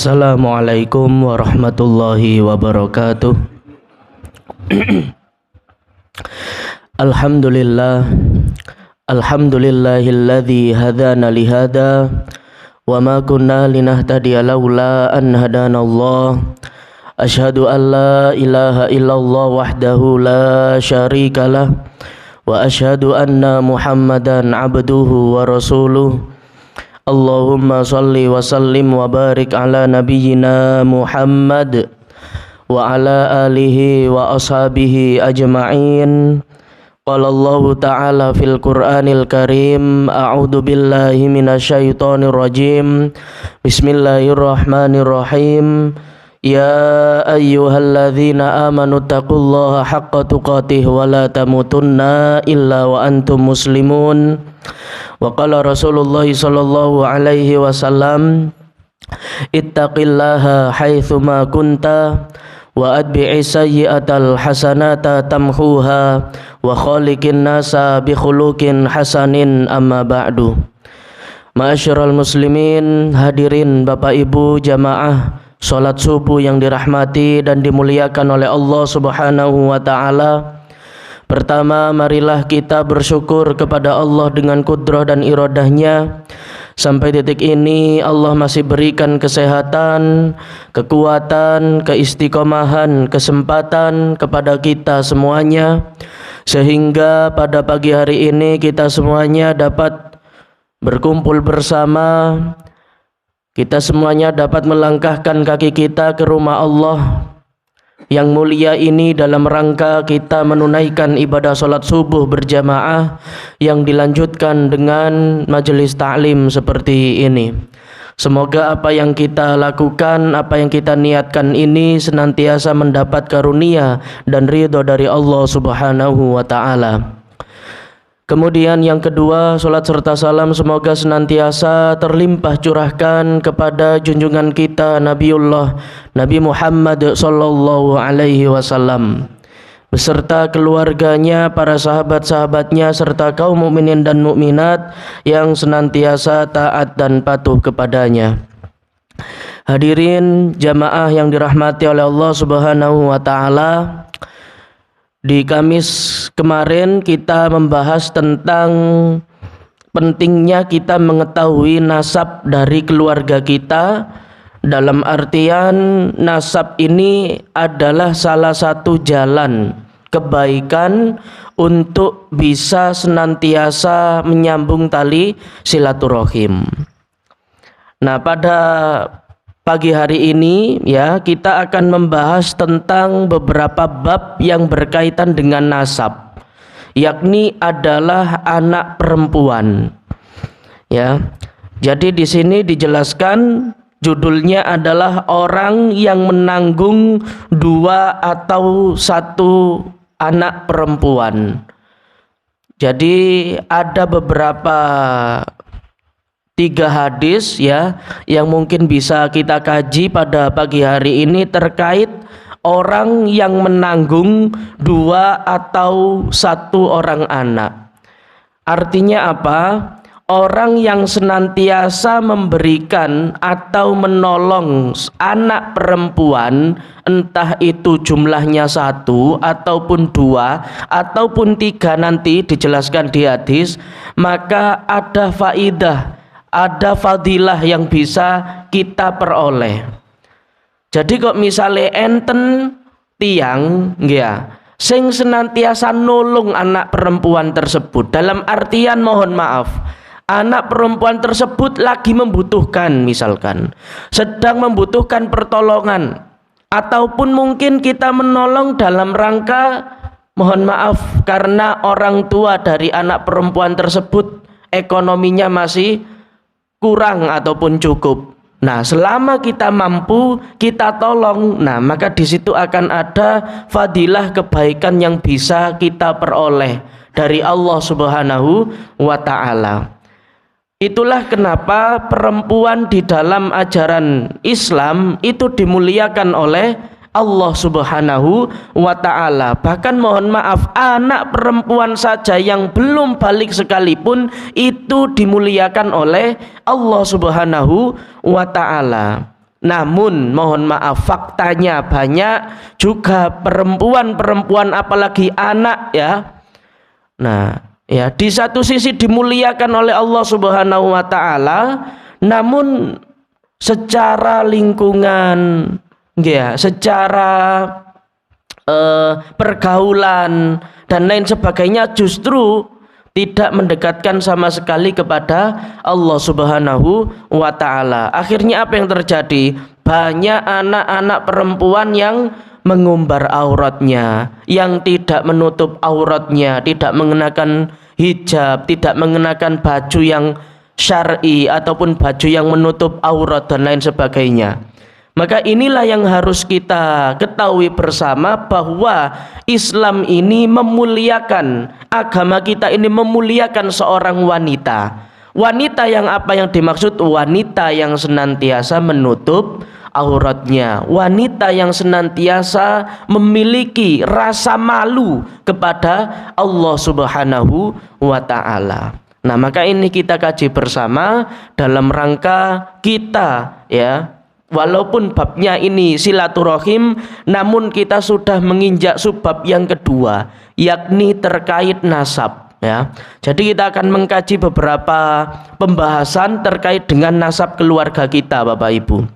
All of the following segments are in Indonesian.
Assalamualaikum warahmatullahi wabarakatuh. Alhamdulillah, alhamdulillahilladzi hadana lihada wa ma kunna linahtadiya laula an hadanallah. Asyhadu an la ilaha illallah wahdahu la syarikalah wa asyhadu anna Muhammadan abduhu wa rasuluh. Allahumma salli wa sallim wa barik ala nabiyyina Muhammad wa ala alihi wa ashabihi ajma'in. Qala Allah ta'ala fil Qur'anil Karim, a'udzu billahi minasyaitonir rajim. Bismillahirrahmanirrahim. Ya ayyuhalladzina amanu taqullaha haqqa tuqatih wa la tamutunna illa wa antum muslimun. Wa qala Rasulullah sallallahu alaihi wasallam, ittaqillaha haitsuma kunta wa atbi'i sayyi'atal hasanata tamhuha wa khaliqin nasa bi khuluqin hasanin, amma ba'du. Ma'asyiral muslimin, hadirin Bapak Ibu jamaah salat subuh yang dirahmati dan dimuliakan oleh Allah Subhanahu wa taala. Pertama, marilah kita bersyukur kepada Allah dengan kudrah dan iradahnya. Sampai detik ini Allah masih berikan kesehatan, kekuatan, keistiqomahan, kesempatan kepada kita semuanya, sehingga pada pagi hari ini kita semuanya dapat berkumpul bersama. Kita semuanya dapat melangkahkan kaki kita ke rumah Allah yang mulia ini dalam rangka kita menunaikan ibadah salat subuh berjamaah yang dilanjutkan dengan majelis ta'lim seperti ini. Semoga apa yang kita lakukan, apa yang kita niatkan ini senantiasa mendapat karunia dan ridho dari Allah Subhanahu wa ta'ala. Kemudian yang kedua, salat serta salam semoga senantiasa terlimpah curahkan kepada junjungan kita Nabiullah Nabi Muhammad sallallahu alaihi wasallam beserta keluarganya, para sahabat-sahabatnya serta kaum mukminin dan mukminat yang senantiasa taat dan patuh kepadanya. Hadirin jamaah yang dirahmati oleh Allah Subhanahu wa taala, di Kamis kemarin kita membahas tentang pentingnya kita mengetahui nasab dari keluarga kita. Dalam artian nasab ini adalah salah satu jalan kebaikan untuk bisa senantiasa menyambung tali silaturahim. Nah, pada pagi hari ini ya kita akan membahas tentang beberapa bab yang berkaitan dengan nasab, yakni adalah anak perempuan. Ya. Jadi di sini dijelaskan judulnya adalah orang yang menanggung dua atau satu anak perempuan. Jadi ada beberapa 3 hadis ya yang mungkin bisa kita kaji pada pagi hari ini terkait orang yang menanggung 2 atau 1 orang anak. Artinya apa? Orang yang senantiasa memberikan atau menolong anak perempuan, entah itu jumlahnya 1 ataupun 2 ataupun 3 nanti dijelaskan di hadis, maka ada faidah, ada fadilah yang bisa kita peroleh. Jadi kok misalnya enten tiang ya sing senantiasa nolong anak perempuan tersebut, dalam artian mohon maaf, anak perempuan tersebut lagi membutuhkan, misalkan sedang membutuhkan pertolongan, ataupun mungkin kita menolong dalam rangka mohon maaf karena orang tua dari anak perempuan tersebut ekonominya masih kurang ataupun cukup. Nah, selama kita mampu, kita tolong. Nah, maka di situ akan ada fadilah kebaikan yang bisa kita peroleh dari Allah Subhanahu wa taala. Itulah kenapa perempuan di dalam ajaran Islam itu dimuliakan oleh Allah Subhanahu wa ta'ala. Bahkan mohon maaf, anak perempuan saja yang belum balik sekalipun itu dimuliakan oleh Allah Subhanahu wa ta'ala. Namun mohon maaf, faktanya banyak juga perempuan-perempuan apalagi anak ya. Nah, ya di satu sisi dimuliakan oleh Allah Subhanahu wa taala, namun secara lingkungan ya, secara pergaulan dan lain sebagainya justru tidak mendekatkan sama sekali kepada Allah Subhanahu wa taala. Akhirnya apa yang terjadi? Banyak anak-anak perempuan yang mengumbar auratnya, yang tidak menutup auratnya, tidak mengenakan hijab, tidak mengenakan baju yang syar'i ataupun baju yang menutup aurat dan lain sebagainya. Maka inilah yang harus kita ketahui bersama, bahwa Islam ini memuliakan, agama kita ini memuliakan seorang wanita. Wanita yang apa yang dimaksud? Wanita yang senantiasa menutup auratnya, wanita yang senantiasa memiliki rasa malu kepada Allah Subhanahu wa taala. Nah, maka ini kita kaji bersama dalam rangka kita ya. Walaupun babnya ini silaturahim, namun kita sudah menginjak subbab yang kedua, yakni terkait nasab ya. Jadi kita akan mengkaji beberapa pembahasan terkait dengan nasab keluarga kita, Bapak Ibu.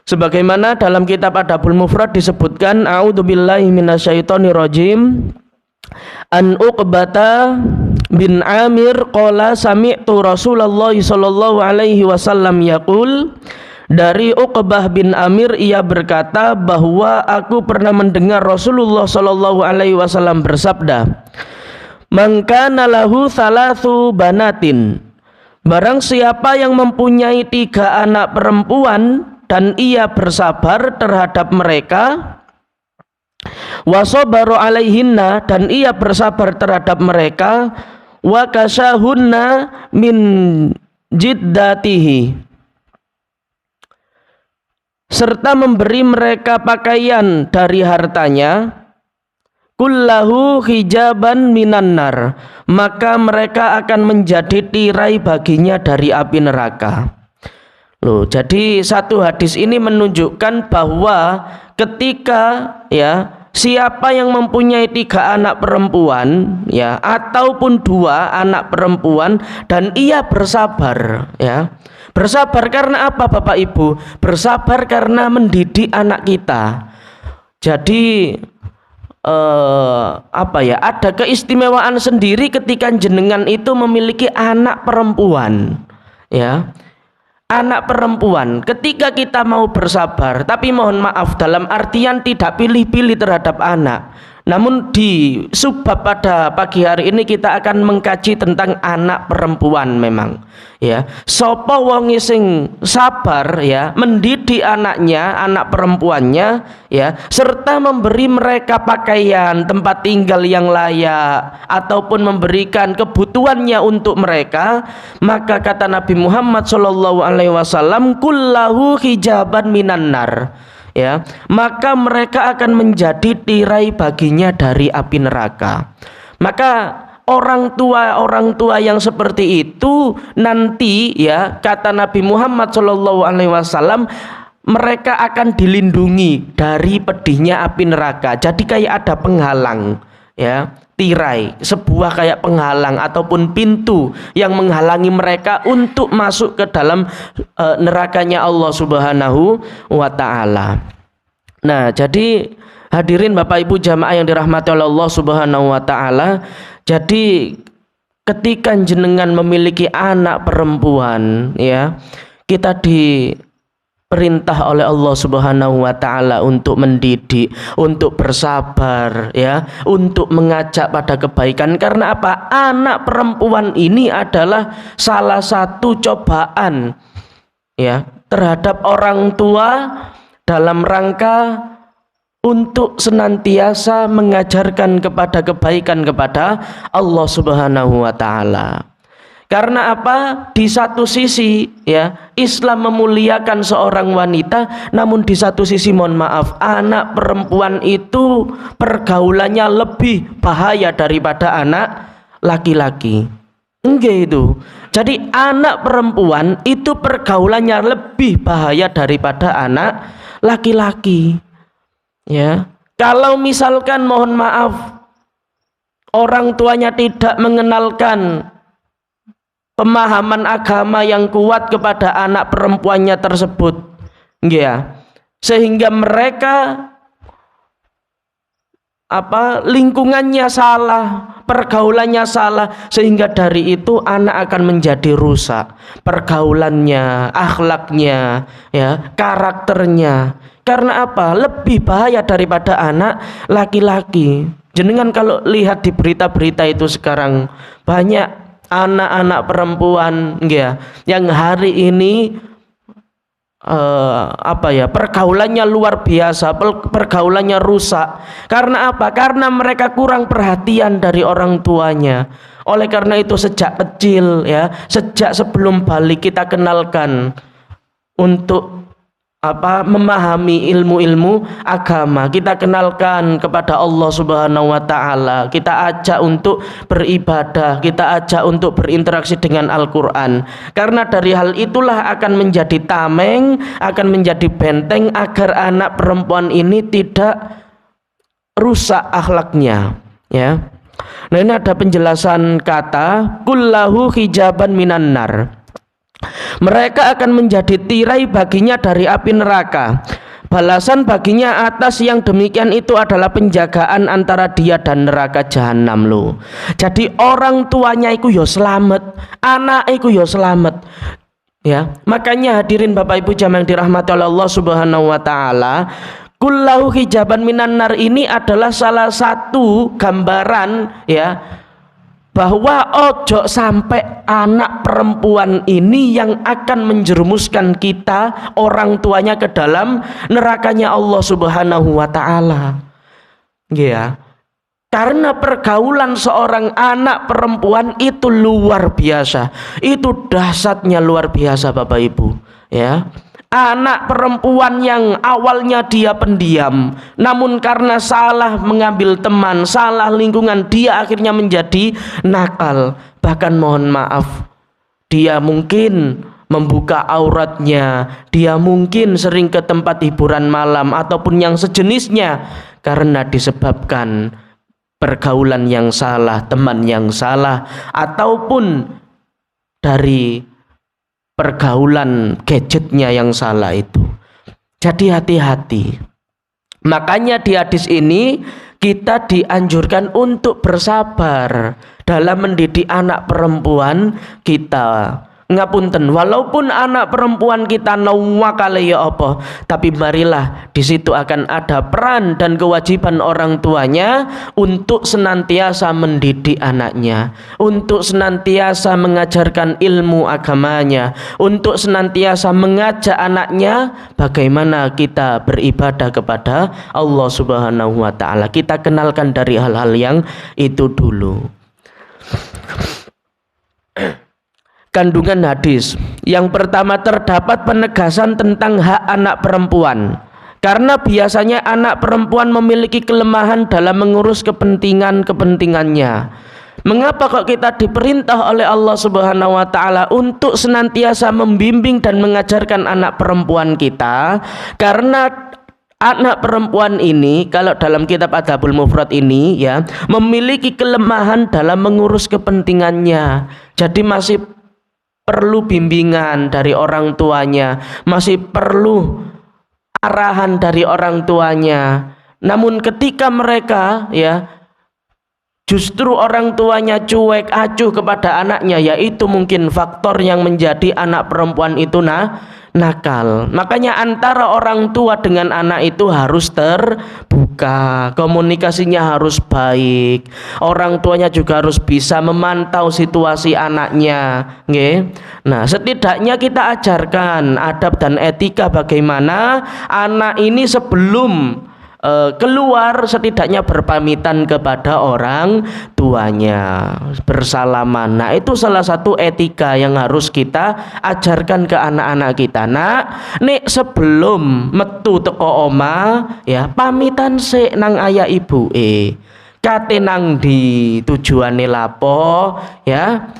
Sebagaimana dalam kitab Adabul Mufrad disebutkan, a'udzubillahi minasyaitonirrajim, an Uqbata bin Amir qala sami'tu Rasulullah sallallahu alaihi wasallam yaqul, dari Uqbah bin Amir ia berkata bahwa aku pernah mendengar Rasulullah sallallahu alaihi wasallam bersabda, man kana lahu thalathu banatin, barang siapa yang mempunyai 3 anak perempuan dan ia bersabar terhadap mereka, wasabaru alaihinna, dan ia bersabar terhadap mereka, wa kasahunna min jiddatihi, serta memberi mereka pakaian dari hartanya, kullahu hijaban minan nar, maka mereka akan menjadi tirai baginya dari api neraka. Loh, jadi satu hadis ini menunjukkan bahwa ketika ya siapa yang mempunyai 3 anak perempuan ya ataupun 2 anak perempuan dan ia bersabar ya. Bersabar karena apa, Bapak Ibu? Bersabar karena mendidik anak kita. Jadi ada keistimewaan sendiri ketika jenengan itu memiliki anak perempuan ya. Anak perempuan, ketika kita mau bersabar, tapi mohon maaf dalam artian tidak pilih-pilih terhadap anak. Namun di subbab pada pagi hari ini kita akan mengkaji tentang anak perempuan memang ya. Sapa wong sing sabar ya mendidik anaknya, anak perempuannya ya, serta memberi mereka pakaian, tempat tinggal yang layak ataupun memberikan kebutuhannya untuk mereka, maka kata Nabi Muhammad sallallahu alaihi wasallam, kullahu hijaban minan nar ya, maka mereka akan menjadi tirai baginya dari api neraka. Maka orang tua yang seperti itu nanti ya, kata Nabi Muhammad SAW, mereka akan dilindungi dari pedihnya api neraka. Jadi kayak ada penghalang ya, tirai, sebuah kayak penghalang ataupun pintu yang menghalangi mereka untuk masuk ke dalam nerakanya Allah Subhanahu wa taala. Nah, jadi hadirin Bapak Ibu jamaah yang dirahmati oleh Allah Subhanahu wa taala, jadi ketika jenengan memiliki anak perempuan ya, kita diperintah oleh Allah Subhanahu wa taala untuk mendidik, untuk bersabar ya, untuk mengajak pada kebaikan. Karena apa? Anak perempuan ini adalah salah satu cobaan ya terhadap orang tua dalam rangka untuk senantiasa mengajarkan kepada kebaikan kepada Allah Subhanahu wa taala. Karena apa? Di satu sisi ya, Islam memuliakan seorang wanita, namun di satu sisi mohon maaf, anak perempuan itu pergaulannya lebih bahaya daripada anak laki-laki. Enggak itu. Jadi anak perempuan itu pergaulannya lebih bahaya daripada anak laki-laki. Ya. Kalau misalkan mohon maaf orang tuanya tidak mengenalkan pemahaman agama yang kuat kepada anak perempuannya tersebut, ya, sehingga mereka lingkungannya salah, pergaulannya salah, sehingga dari itu anak akan menjadi rusak pergaulannya, akhlaknya, ya, karakternya. Karena apa? Lebih bahaya daripada anak laki-laki. Jenengan kalau lihat di berita-berita itu sekarang banyak anak-anak perempuan, ya, yang hari ini pergaulannya luar biasa, pergaulannya rusak. Karena apa? Karena mereka kurang perhatian dari orang tuanya. Oleh karena itu sejak kecil, ya, sejak sebelum balik kita kenalkan untuk memahami ilmu-ilmu agama. Kita kenalkan kepada Allah Subhanahu wa taala. Kita ajak untuk beribadah, kita ajak untuk berinteraksi dengan Al-Qur'an. Karena dari hal itulah akan menjadi tameng, akan menjadi benteng agar anak perempuan ini tidak rusak akhlaknya, ya. Nah, ini ada penjelasan kata kullahu hijaban minan nar. Mereka akan menjadi tirai baginya dari api neraka. Balasan baginya atas yang demikian itu adalah penjagaan antara dia dan neraka jahanam loh. Jadi orang tuanya itu yo selamat, anak itu yo selamat. Ya, makanya hadirin Bapak Ibu jamaah yang dirahmati oleh Allah Subhanahu wa taala, kullahu hijaban minan nar ini adalah salah satu gambaran, ya, bahwa ojo sampai anak perempuan ini yang akan menjerumuskan kita orang tuanya ke dalam nerakanya Allah Subhanahu wa taala. Ya. Karena pergaulan seorang anak perempuan itu luar biasa. Itu dahsyatnya luar biasa Bapak Ibu, ya. Anak perempuan yang awalnya dia pendiam, namun karena salah mengambil teman, salah lingkungan, dia akhirnya menjadi nakal. Bahkan mohon maaf, dia mungkin membuka auratnya, dia mungkin sering ke tempat hiburan malam ataupun yang sejenisnya karena disebabkan pergaulan yang salah, teman yang salah, ataupun dari pergaulan gadgetnya yang salah itu. Jadi hati-hati. Makanya di hadis ini kita dianjurkan untuk bersabar dalam mendidik anak perempuan kita. Ngapunten, walaupun anak perempuan kita nawakale ya apa, tapi marilah di situ akan ada peran dan kewajiban orang tuanya untuk senantiasa mendidik anaknya, untuk senantiasa mengajarkan ilmu agamanya, untuk senantiasa mengajak anaknya bagaimana kita beribadah kepada Allah Subhanahu wa taala. Kita kenalkan dari hal-hal yang itu dulu. Kandungan hadis yang pertama, terdapat penegasan tentang hak anak perempuan, karena biasanya anak perempuan memiliki kelemahan dalam mengurus kepentingannya. Mengapa kok kita diperintah oleh Allah Subhanahu wa taala untuk senantiasa membimbing dan mengajarkan anak perempuan kita? Karena anak perempuan ini, kalau dalam kitab Adabul Mufrad ini, ya, memiliki kelemahan dalam mengurus kepentingannya. Jadi masih perlu bimbingan dari orang tuanya, masih perlu arahan dari orang tuanya. Namun ketika mereka, ya, justru orang tuanya cuek acuh kepada anaknya, yaitu mungkin faktor yang menjadi anak perempuan itu nakal. Makanya antara orang tua dengan anak itu harus terbuka, komunikasinya harus baik. Orang tuanya juga harus bisa memantau situasi anaknya, nggih. Nah, setidaknya kita ajarkan adab dan etika bagaimana anak ini sebelum keluar setidaknya berpamitan kepada orang tuanya, bersalaman. Nah, itu salah satu etika yang harus kita ajarkan ke anak-anak kita. Nak, nek sebelum metu teko oma, ya, pamitan sik nang ayah ibu kate nang di tujuane lapo, ya.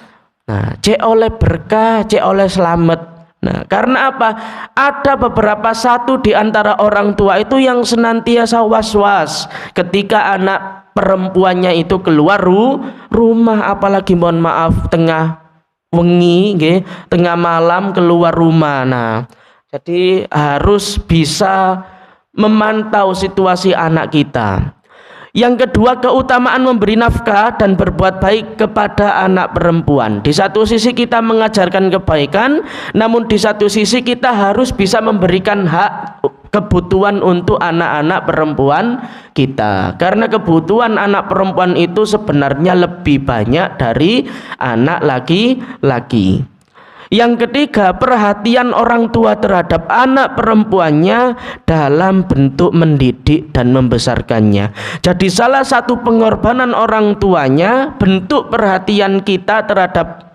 Nah, cek oleh berkah, cek oleh selamat. Nah, karena apa? Ada beberapa satu di antara orang tua itu yang senantiasa was-was ketika anak perempuannya itu keluar rumah, apalagi mohon maaf tengah wengi, tengah malam keluar rumah. Nah, jadi harus bisa memantau situasi anak kita. Yang kedua, keutamaan memberi nafkah dan berbuat baik kepada anak perempuan. Di satu sisi kita mengajarkan kebaikan, namun di satu sisi kita harus bisa memberikan hak kebutuhan untuk anak-anak perempuan kita. Karena kebutuhan anak perempuan itu sebenarnya lebih banyak dari anak laki-laki. Yang ketiga, perhatian orang tua terhadap anak perempuannya dalam bentuk mendidik dan membesarkannya. Jadi salah satu pengorbanan orang tuanya, bentuk perhatian kita terhadap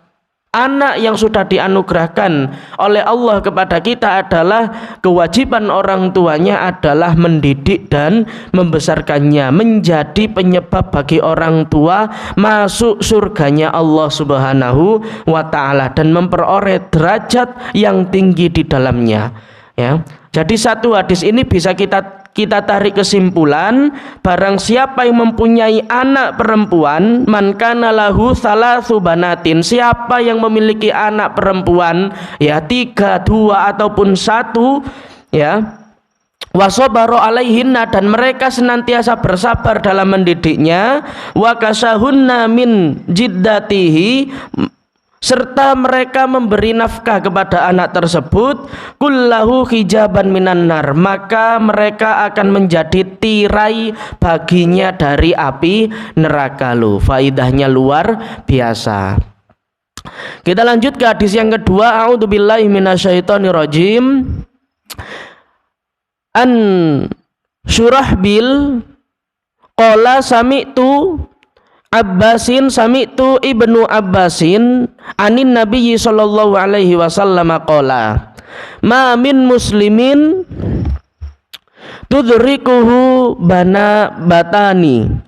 anak yang sudah dianugerahkan oleh Allah kepada kita adalah kewajiban orang tuanya adalah mendidik dan membesarkannya, menjadi penyebab bagi orang tua masuk surganya Allah Subhanahu wa ta'ala dan memperoleh derajat yang tinggi di dalamnya, ya. Jadi satu hadis ini bisa kita tarik kesimpulan, barang siapa yang mempunyai anak perempuan, man kana lahu salasu banatin, siapa yang memiliki anak perempuan, ya 3, 2 ataupun 1, ya, wasobaro alaihinna, dan mereka senantiasa bersabar dalam mendidiknya, wa kasahunna min jiddatihi, serta mereka memberi nafkah kepada anak tersebut, kullahu hijaban minan nar, maka mereka akan menjadi tirai baginya dari api neraka. Loh, faidahnya luar biasa. Kita lanjut ke hadis yang kedua. A'udzubillahi minasyaitonirrajim. An Syurahbil qala sami'tu Abbasin sami'tu ibnu Abbasin anin nabiyyi sallallahu alaihi wasallam qala ma min muslimin tudrikuhu bana batani,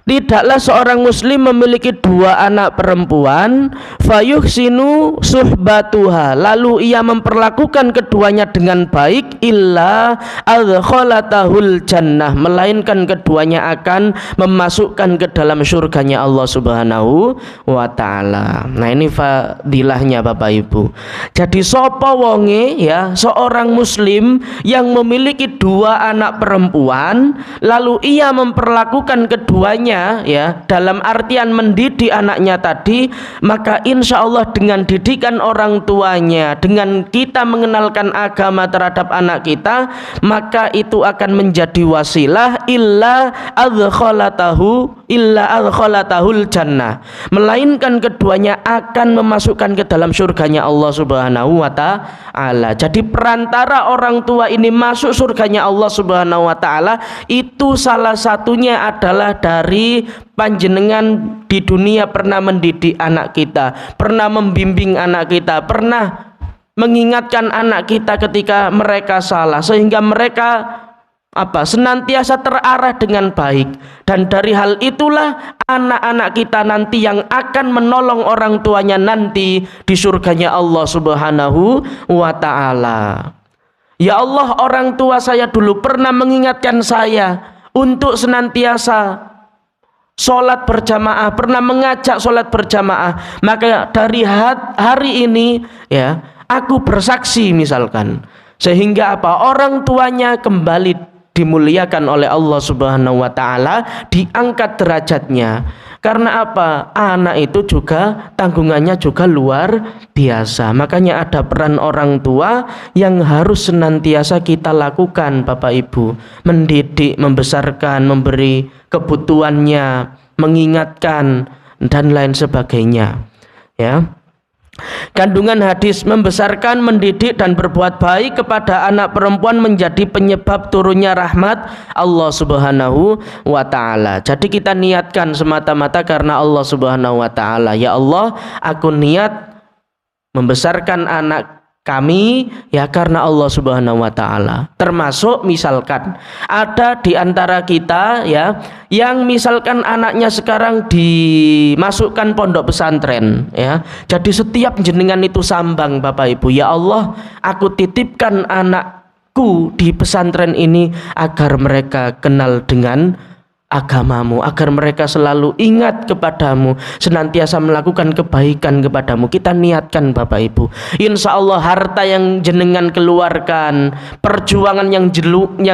tidaklah seorang muslim memiliki 2 anak perempuan, fayuhsinu suhbatuha, lalu ia memperlakukan keduanya dengan baik, illa adkhalatahul jannah, melainkan keduanya akan memasukkan ke dalam surganya Allah Subhanahu wa ta'ala. Nah, ini fadilahnya Bapak Ibu. Jadi sapa wonge, ya, seorang muslim yang memiliki 2 anak perempuan, lalu ia memperlakukan keduanya, ya, dalam artian mendidik anaknya tadi, maka insya Allah dengan didikan orang tuanya, dengan kita mengenalkan agama terhadap anak kita, maka itu akan menjadi wasilah illa adkhalatahul jannah, melainkan keduanya akan memasukkan ke dalam surganya Allah Subhanahu wa ta'ala. Jadi perantara orang tua ini masuk surganya Allah Subhanahu wa ta'ala itu salah satunya adalah dari panjenengan di dunia pernah mendidik anak kita, pernah membimbing anak kita, pernah mengingatkan anak kita ketika mereka salah, sehingga mereka senantiasa terarah dengan baik. Dan dari hal itulah anak-anak kita nanti yang akan menolong orang tuanya nanti di surganya Allah Subhanahu wa ta'ala. Ya Allah, orang tua saya dulu pernah mengingatkan saya untuk senantiasa sholat berjamaah, pernah mengajak sholat berjamaah, maka dari hari ini, ya, aku bersaksi misalkan, sehingga orang tuanya kembali dimuliakan oleh Allah Subhanahu wa ta'ala, diangkat derajatnya. Karena anak itu juga tanggungannya juga luar biasa. Makanya ada peran orang tua yang harus senantiasa kita lakukan Bapak Ibu, mendidik, membesarkan, memberi kebutuhannya, mengingatkan dan lain sebagainya, ya. Kandungan hadis, membesarkan, mendidik dan berbuat baik kepada anak perempuan menjadi penyebab turunnya rahmat Allah Subhanahu wa ta'ala. Jadi kita niatkan semata-mata karena Allah Subhanahu wa ta'ala. Ya Allah, aku niat membesarkan anak kami ya karena Allah Subhanahu wa taala. Termasuk misalkan ada di antara kita ya yang misalkan anaknya sekarang dimasukkan pondok pesantren ya. Jadi setiap jenengan itu sambang Bapak Ibu, ya Allah, aku titipkan anakku di pesantren ini agar mereka kenal dengan agamamu, agar mereka selalu ingat kepadamu, senantiasa melakukan kebaikan kepadamu. Kita niatkan Bapak Ibu, insya Allah harta yang jenengan keluarkan, perjuangan yang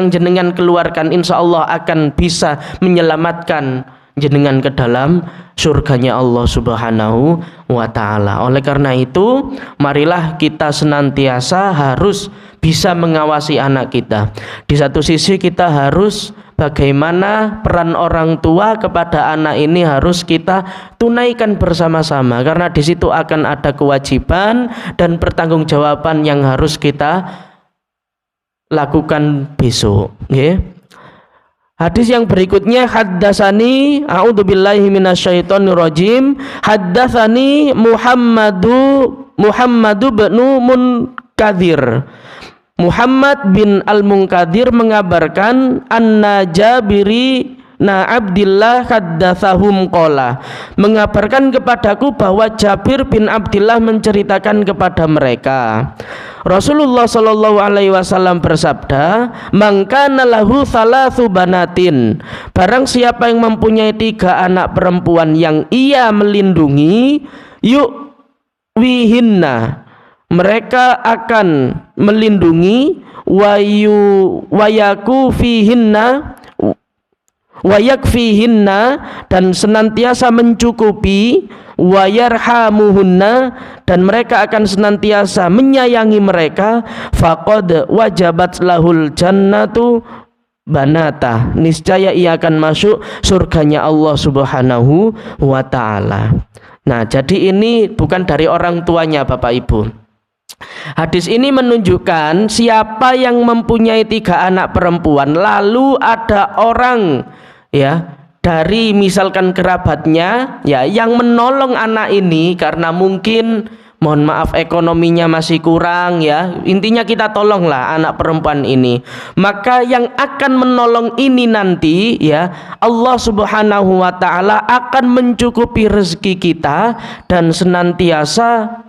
jenengan keluarkan, insya Allah akan bisa menyelamatkan jenengan ke dalam surganya Allah Subhanahu wa ta'ala. Oleh karena itu, marilah kita senantiasa harus bisa mengawasi anak kita. Di satu sisi kita harus bagaimana peran orang tua kepada anak ini harus kita tunaikan bersama-sama, karena di situ akan ada kewajiban dan pertanggungjawaban yang harus kita lakukan besok. Okay? Hadis yang berikutnya, haddatsani a'udzubillahi minasyaitonirrajim, haddatsani Muhammadu bin Munkadir. Muhammad bin Al-Munkadir mengabarkan anna Jabiri na Abdillah haddatsahum qala, mengabarkan kepadaku bahwa Jabir bin Abdillah menceritakan kepada mereka, Rasulullah sallallahu alaihi wasallam bersabda, "Man kana lahu thalathu banatin," barang siapa yang mempunyai 3 anak perempuan yang ia melindungi, yu'wihinna, mereka akan melindungi, wayaku fihinna, wayakfihinna, dan senantiasa mencukupi, wayarhamuhunna, dan mereka akan senantiasa menyayangi mereka, faqad wajabat lahul jannatu banata, niscaya ia akan masuk surganya Allah Subhanahu wa ta'ala. Nah, jadi ini bukan dari orang tuanya Bapak Ibu. Hadis ini menunjukkan siapa yang mempunyai 3 anak perempuan, lalu ada orang ya dari misalkan kerabatnya ya yang menolong anak ini karena mungkin mohon maaf ekonominya masih kurang ya, intinya kita tolonglah anak perempuan ini, maka yang akan menolong ini nanti ya Allah Subhanahu wa ta'ala akan mencukupi rezeki kita dan senantiasa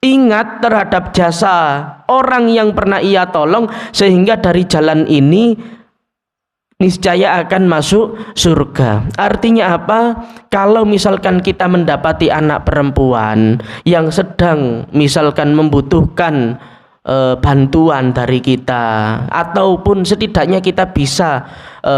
ingat terhadap jasa orang yang pernah ia tolong, sehingga dari jalan ini niscaya akan masuk surga. Artinya apa? Kalau misalkan kita mendapati anak perempuan yang sedang misalkan membutuhkan bantuan dari kita, ataupun setidaknya kita bisa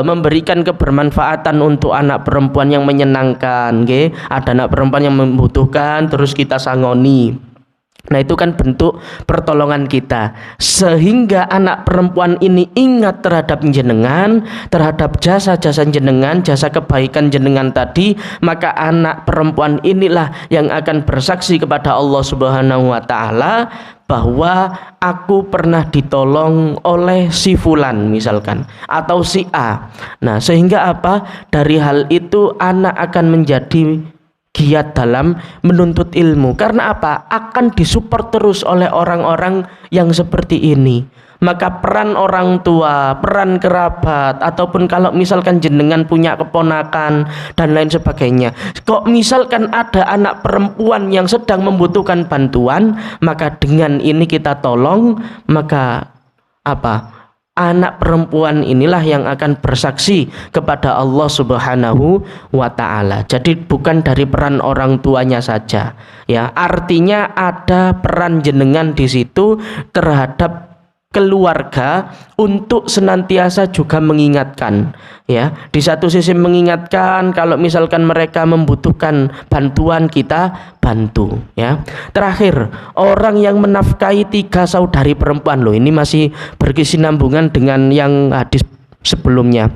memberikan kebermanfaatan untuk anak perempuan yang menyenangkan, okay? Ada anak perempuan yang membutuhkan terus kita sangoni. Nah, itu kan bentuk pertolongan kita, sehingga anak perempuan ini ingat terhadap jenengan, terhadap jasa-jasa jenengan, jasa kebaikan jenengan tadi, maka anak perempuan inilah yang akan bersaksi kepada Allah Subhanahu wa ta'ala bahwa aku pernah ditolong oleh si fulan misalkan, atau si A. Nah, sehingga apa? Dari hal itu anak akan menjadi giat dalam menuntut ilmu. Karena apa? Akan disupport terus oleh orang-orang yang seperti ini. Maka peran orang tua, peran kerabat, ataupun kalau misalkan jenengan punya keponakan dan lain sebagainya, kok misalkan ada anak perempuan yang sedang membutuhkan bantuan, maka dengan ini kita tolong, maka apa? Anak perempuan inilah yang akan bersaksi kepada Allah Subhanahu wa ta'ala. Jadi bukan dari peran orang tuanya saja ya, artinya ada peran jenengan di situ terhadap keluarga untuk senantiasa juga mengingatkan ya. Di satu sisi mengingatkan kalau misalkan mereka membutuhkan bantuan, kita bantu ya. Terakhir, orang yang menafkahi 3 saudari perempuan, loh ini masih berkesinambungan dengan yang hadis sebelumnya.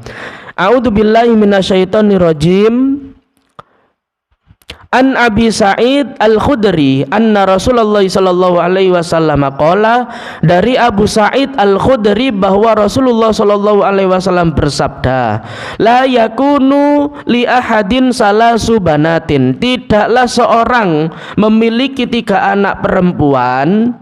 A'udzubillahi minasyaitonirrajim. An Abi Sa'id Al-Khudri anna Rasulullah sallallahu alaihi wasallam qala, dari Abu Sa'id Al-Khudri bahwa Rasulullah sallallahu alaihi wasallam bersabda, la yakunu li ahadin salasu banatin, tidaklah seorang memiliki 3 anak perempuan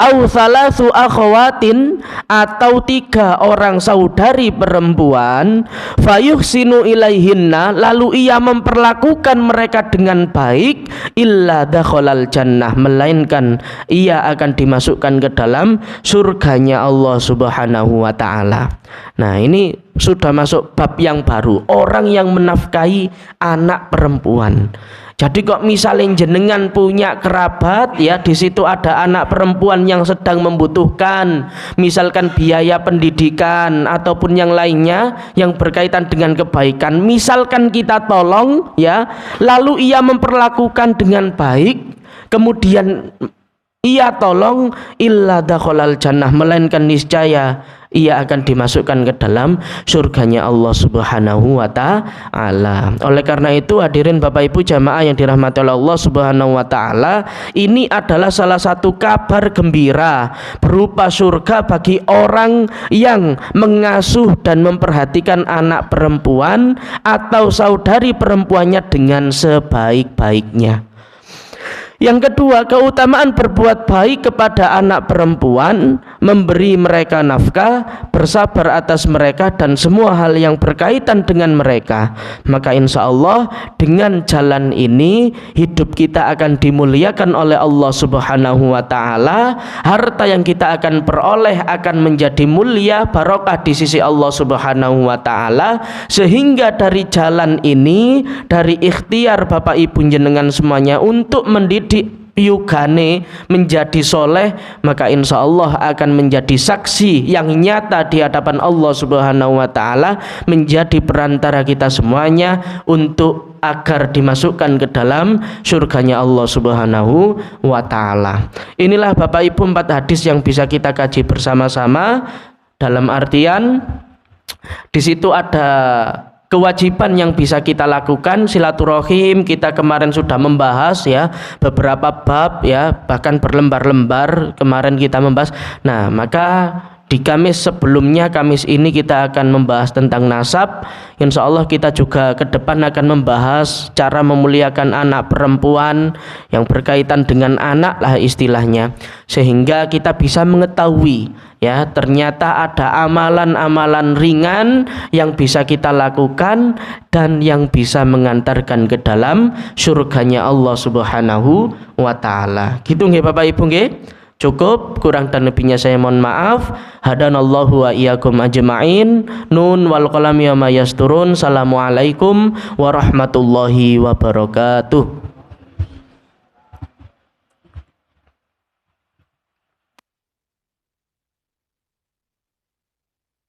au thalathu akhawatin, atau 3 orang saudari perempuan, fayuhsinu ilaihinna, lalu ia memperlakukan mereka dengan baik, illa dakhalal jannah, melainkan ia akan dimasukkan ke dalam surganya Allah Subhanahu wa taala. Nah, ini sudah masuk bab yang baru, orang yang menafkahi anak perempuan. Jadi kok misalnya jenengan punya kerabat ya, di situ ada anak perempuan yang sedang membutuhkan misalkan biaya pendidikan ataupun yang lainnya yang berkaitan dengan kebaikan, misalkan kita tolong ya, lalu ia memperlakukan dengan baik, kemudian ia tolong, illa dakhalal jannah, melainkan niscaya ia akan dimasukkan ke dalam surganya Allah Subhanahu wa taala. Oleh karena itu, hadirin Bapak Ibu jamaah yang dirahmati oleh Allah Subhanahu wa taala, ini adalah salah satu kabar gembira berupa surga bagi orang yang mengasuh dan memperhatikan anak perempuan atau saudari perempuannya dengan sebaik-baiknya. Yang kedua, keutamaan berbuat baik kepada anak perempuan, memberi mereka nafkah, bersabar atas mereka dan semua hal yang berkaitan dengan mereka. Maka insya Allah dengan jalan ini hidup kita akan dimuliakan oleh Allah Subhanahu wa taala. Harta yang kita akan peroleh akan menjadi mulia, barokah di sisi Allah Subhanahu wa taala. Sehingga dari jalan ini, dari ikhtiar Bapak Ibu jenengan semuanya untuk mendidik yugane menjadi soleh, maka insya Allah akan menjadi saksi yang nyata di hadapan Allah Subhanahu wa taala, menjadi perantara kita semuanya untuk agar dimasukkan ke dalam surganya Allah Subhanahu wa taala. Inilah Bapak Ibu 4 hadis yang bisa kita kaji bersama-sama, dalam artian di situ ada kewajiban yang bisa kita lakukan, silaturahim. Kita kemarin sudah membahas ya beberapa bab ya, bahkan berlembar-lembar kemarin kita membahas. Nah, maka di Kamis sebelumnya, Kamis ini kita akan membahas tentang nasab. Insya Allah kita juga ke depan akan membahas cara memuliakan anak perempuan yang berkaitan dengan anak lah istilahnya, sehingga kita bisa mengetahui ya ternyata ada amalan-amalan ringan yang bisa kita lakukan dan yang bisa mengantarkan ke dalam surganya Allah Subhanahu wa taala. Gitu nggih Bapak Ibu nggih? Cukup, kurang dan lebihnya saya mohon maaf. Hadanallahu wa iyyakum ajma'in. Nun wal qalami wa ma yasturun. Assalamualaikum warahmatullahi wabarakatuh.